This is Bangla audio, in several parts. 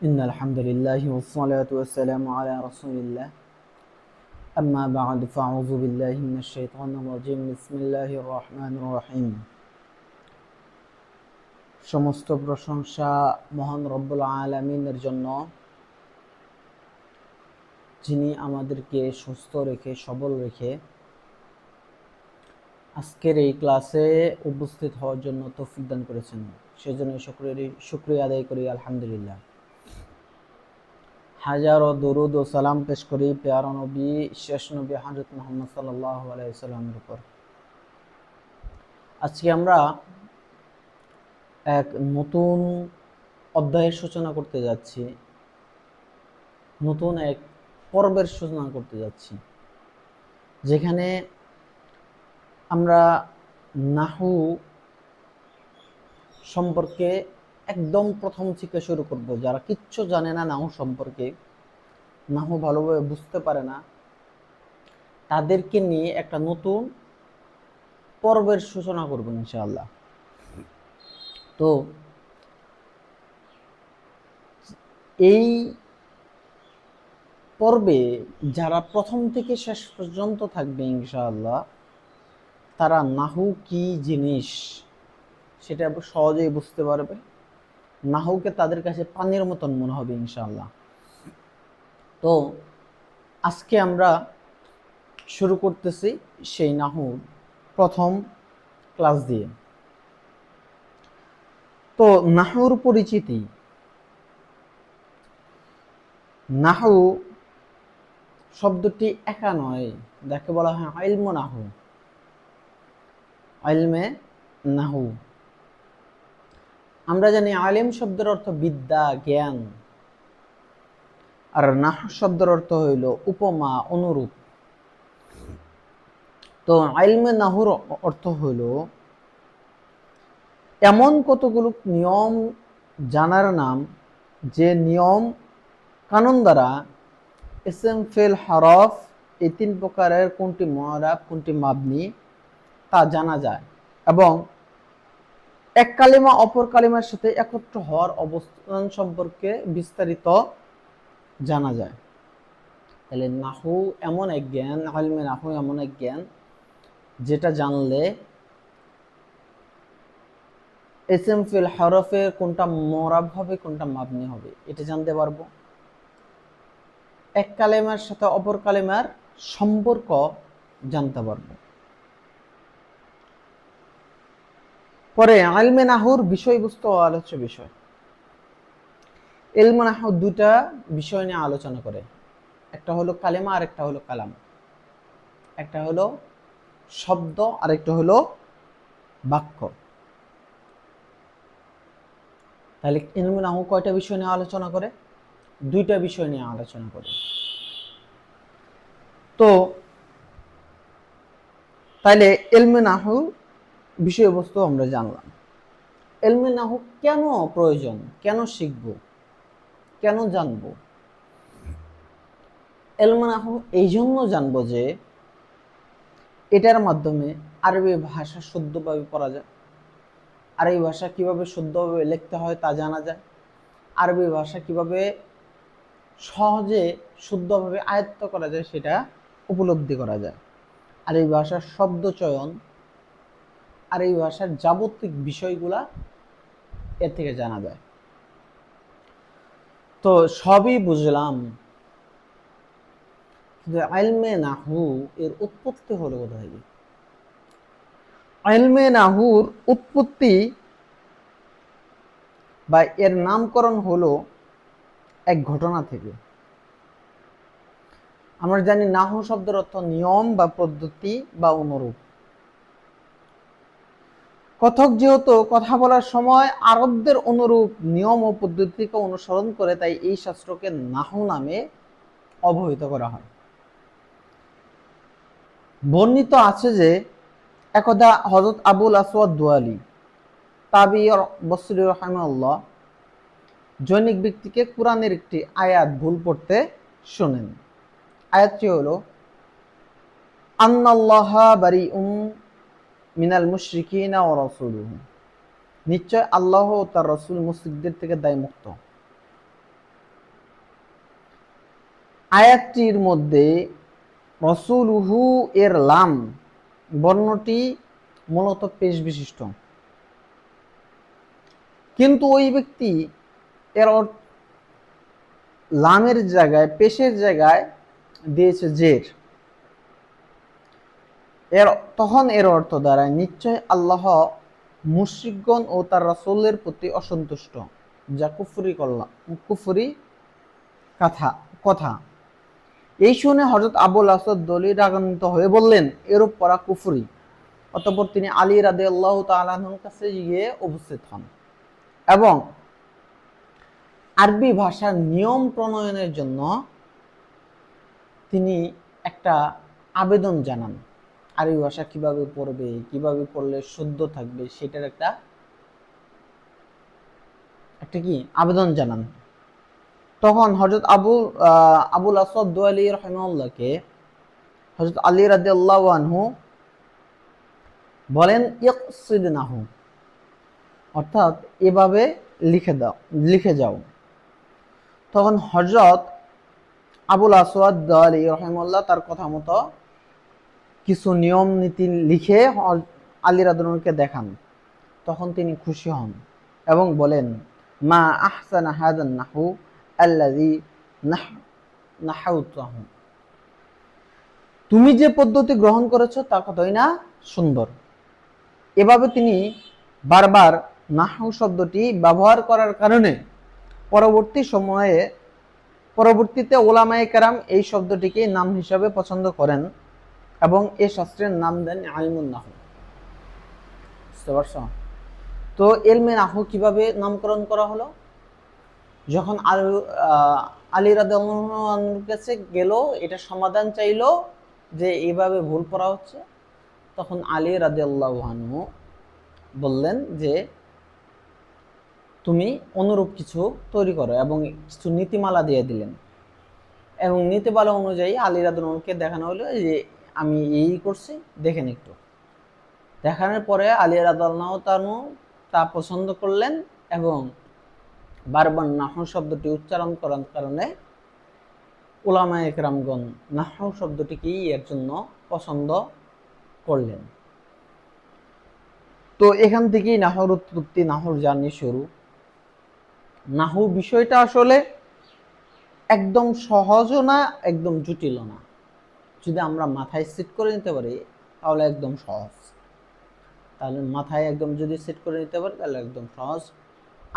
إن الحمد لله والصلاة والسلام على رسول الله أما بعد فأعوذ بالله من الشيطان الرجيم بسم الله الرحمن الرحيم সমস্ত প্রশংসা মহান রব্বুল আলামিনের জন্য, যিনি আমাদেরকে সুস্থ রেখে সবল রেখে আজকের এই ক্লাসে উপস্থিত হওয়ার জন্য তৌফিক দান করেছেন। সেজন্য শুকরিয়া আদায় করি আলহামদুলিল্লাহ। হাজারো দরুদ ও সালাম পেশ করি প্যারা নবী শেষ নবী হযরত মুহাম্মদ সাল্লাল্লাহু আলাইহি ওয়াসাল্লামের উপর। আজকে আমরা এক নতুন অধ্যায়ের সূচনা করতে যাচ্ছি, নতুন এক পর্বের সূচনা করতে যাচ্ছি, যেখানে আমরা নাহু সম্পর্কে একদম প্রথম থেকে শুরু করব। যারা কিচ্ছু জানে না নাহু সম্পর্কে, নাহু ভালোভাবে বুঝতে পারে না, তাদেরকে নিয়ে একটা নতুন পর্বের সূচনা করব ইনশাআল্লাহ। তো এই পর্বে যারা প্রথম থেকে শেষ পর্যন্ত থাকবে ইনশাআল্লাহ, তারা নাহু কি জিনিস সেটা সহজেই বুঝতে পারবে। নাহুকে তাদের কাছে পানির মতন মনে হবে ইনশাআল্লাহ। তো আজকে আমরা শুরু করতেছি সেই নাহুর প্রথম ক্লাস দিয়ে। তো নাহুর পরিচিতি। নাহু শব্দটি একা নয়, যাকে বলা হয় ইলমে নাহু। ইলমে নাহু আমরা জানি আলিম শব্দের অর্থ বিদ্যা, জ্ঞান, আর নাহু শব্দের অর্থ হইল উপমা, অনুরূপ। তো ইলমে নাহুর অর্থ হইল এমন কতগুলো নিয়ম জানার নাম, যে নিয়ম কানুন দ্বারা ইসম, ফেল, হরফ এই তিন প্রকারের কোনটি মুআরাব কোনটি মাবনি তা জানা যায়, এবং এক কালিমা অপর কালিমার সাথে একত্র হওয়ার অবস্থান সম্পর্কে বিস্তারিত জানা যায়। তাহলে নাহু এমন এক জ্ঞান, ইলমে নাহু এমন এক জ্ঞান যেটা জানলে ইসম, ফেল, হরফের কোনটা মুআরাব হবে কোনটা মাবনি হবে এটা জানতে পারবো। এক কালেমার সাথে অপর কালেমার সম্পর্ক জানতে পারবো। পরে ইলমে নাহুর বিষয়বস্তু ও আলোচ্য বিষয়। ইলমে নাহু দুটা বিষয় নিয়ে আলোচনা করে, একটা হলো কালেমা আর একটা হলো কালাম। একটা হলো শব্দ আর একটা হলো বাক্য। তাহলে ইলমে নাহু কয়টা বিষয় নিয়ে আলোচনা করে? দুইটা বিষয় নিয়ে আলোচনা করে। তো তাইলে ইলমে নাহু বিষয়বস্তু আমরা জানলাম। ইলমে নাহু কেন প্রয়োজন, কেন শিখব, কেন জানবো? ইলমে নাহু এই জন্য জানবো যে এটার মাধ্যমে আরবি ভাষা শুদ্ধভাবে পড়া যায়, আরবি ভাষা কিভাবে শুদ্ধভাবে লিখতে হয় তা জানা যায়, আরবি ভাষা কিভাবে সহজে শুদ্ধভাবে আয়ত্ত করা যায় সেটা উপলব্ধি করা যায়, আরবি ভাষার শব্দ চয়ন, আরবি ভাষার যাবতীয় বিষয়গুলা এর থেকে জানা যায়। তো সবই বুঝলাম, কিন্তু ইলমে নাহু এর উৎপত্তি হলো কোথা থেকে? ইলমে নাহুর উৎপত্তি বা এর নামকরণ হলো এক ঘটনা থেকে। আমরা জানি নাহু শব্দের অর্থ নিয়ম বা পদ্ধতি বা অনুরূপ। কথক যেহেতু কথা বলার সময় আরবদের অনুরূপ নিয়ম ও পদ্ধতিকে অনুসরণ করে, তাই এই শাস্ত্রকে নাহু নামে অবহিত করা হয়। বর্ণিত আছে যে একদা হযরত আবুল আসওয়াদ দুয়ালি তাবিঈ বসরি রাহিমাহুল্লাহ জনৈক ব্যক্তিকে কোরআনের একটি আয়াত ভুল পড়তে শোনেন। আয়াতটি হলো আন্নাল্লাহা বারিউম মিনাল মুশরিকিনা ওয়া রাসূলুহু, নিশ্চয় আল্লাহ ও তার রাসূল মুশরিকদের থেকে দায়মুক্ত। আয়াতটির মধ্যে রসুলহু এর লাম বর্ণটি মূলত পেশ বিশিষ্ট, কিন্তু ওই ব্যক্তি এর লামের জায়গায় পেশের জায়গায় দিয়েছে জের। তখন এর অর্থ দাঁড়ায় নিশ্চয় আল্লাহ মুশরিকগণ ও তার রাসূলের প্রতি অসন্তুষ্ট, যা কুফরি কথা। এই শুনে হযরত আবুল আসাদ দলি রাগান্বিত হয়ে বললেন, এরূপ পড়া কুফরি। অতঃপর তিনি আলী রাদিয়াল্লাহু তাআলা আনহুর কাছে গিয়ে উপস্থিত হন এবং আরবি ভাষার নিয়ম প্রণয়নের জন্য তিনি একটা আবেদন জানান। আরবি ভাষা কিভাবে পড়বে, কিভাবে পড়লে শুদ্ধ থাকবে, সেটার একটা কি আবেদন জানান। তখন হযরত আবুল আসাদ দোয়ালি রাহিমাহুল্লাহকে হযরত আলী রাদিয়াল্লাহু আনহু বলেন ইকসিদনাহু, অর্থাৎ এভাবে লিখে যাও। তখন হযরত আবুল আসওয়াদ দোয়ালি রাহিমাহুল্লাহ তার কথা মতো কিছু নিয়ম নীতি লিখে আলী রাদিয়াল্লাহু দেখান। তখন তিনি খুশি হন এবং বলেন, মা আহসানা হাযান নাহু আল্লাযী নাহাউতাহু, তুমি যে পদ্ধতি গ্রহণ করেছো তা কতই না সুন্দর। এভাবে তিনি বারবার নাহু শব্দটি ব্যবহার করার কারণে পরবর্তীতে উলামায়ে কেরাম এই শব্দটিকে নাম হিসাবে পছন্দ করেন এবং এই শাস্ত্রের নাম দেন ইলমুন নাহু। বুঝতে পারছো? তো ইলমে নাহু কিভাবে নামকরণ করা হলো? যখন আলী রাদিয়াল্লাহু আনহুর কাছে গেল, এটা সমাধান চাইলো যে এইভাবে ভুল পড়া হচ্ছে, তখন আলী রাদিয়াল্লাহু আনহু বললেন যে তুমি অনুরূপ কিছু তৈরি করো এবং কিছু নীতিমালা দিয়ে দিলেন এবং নীতিমালা অনুযায়ী আলী রাদিয়াল্লাহু আনহুকে দেখানো হলো যে আমি এই করছি, দেখেন একটু। দেখানোর পরে আলী রাদিয়াল্লাহু তাআলা তা পছন্দ করলেন এবং বারবার নাহু শব্দটি উচ্চারণ করার কারণে উলামায়ে কেরামগণ নাহু শব্দটিকেই এর জন্য পছন্দ করলেন। তো এখান থেকেই নাহর উৎপত্তি, নাহর জার্নি শুরু। নাহু বিষয়টা আসলে একদম সহজও না, একদম জটিলও না। যদি আমরা মাথায় সেট করে নিতে পারি তাহলে একদম সহজ। তাহলে মাথায় একদম যদি সেট করে নিতে পারি তাহলে একদম সহজ।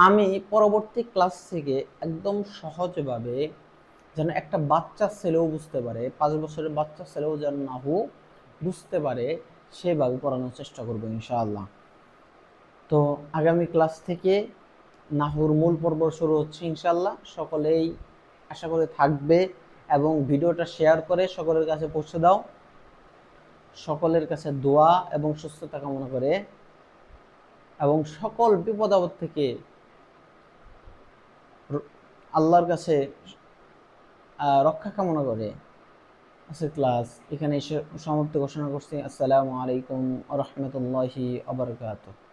আমি পরবর্তী ক্লাস থেকে একদম সহজভাবে, যেন একটা বাচ্চা ছেলেও বুঝতে পারে, 5 বছরের বাচ্চা ছেলেও যেন নাহু বুঝতে পারে, সেভাবে পড়ানোর চেষ্টা করবো ইনশাআল্লাহ। তো আগামী ক্লাস থেকে নাহুর মূল পর্ব শুরু হচ্ছে ইনশাআল্লাহ। সকলেই আশা করে থাকবে এবং ভিডিওটা শেয়ার করে সকলের কাছে পৌঁছে দাও। সকলের কাছে দোয়া এবং সুস্থতা কামনা করে এবং সকল বিপদ আপদ থেকে আল্লাহর কাছে রক্ষা কামনা করে আজকের ক্লাস এখানে এসে সমাপ্তি ঘোষণা করছি। আসসালামু আলাইকুম ওয়া রাহমাতুল্লাহি ওয়া বারাকাতুহু।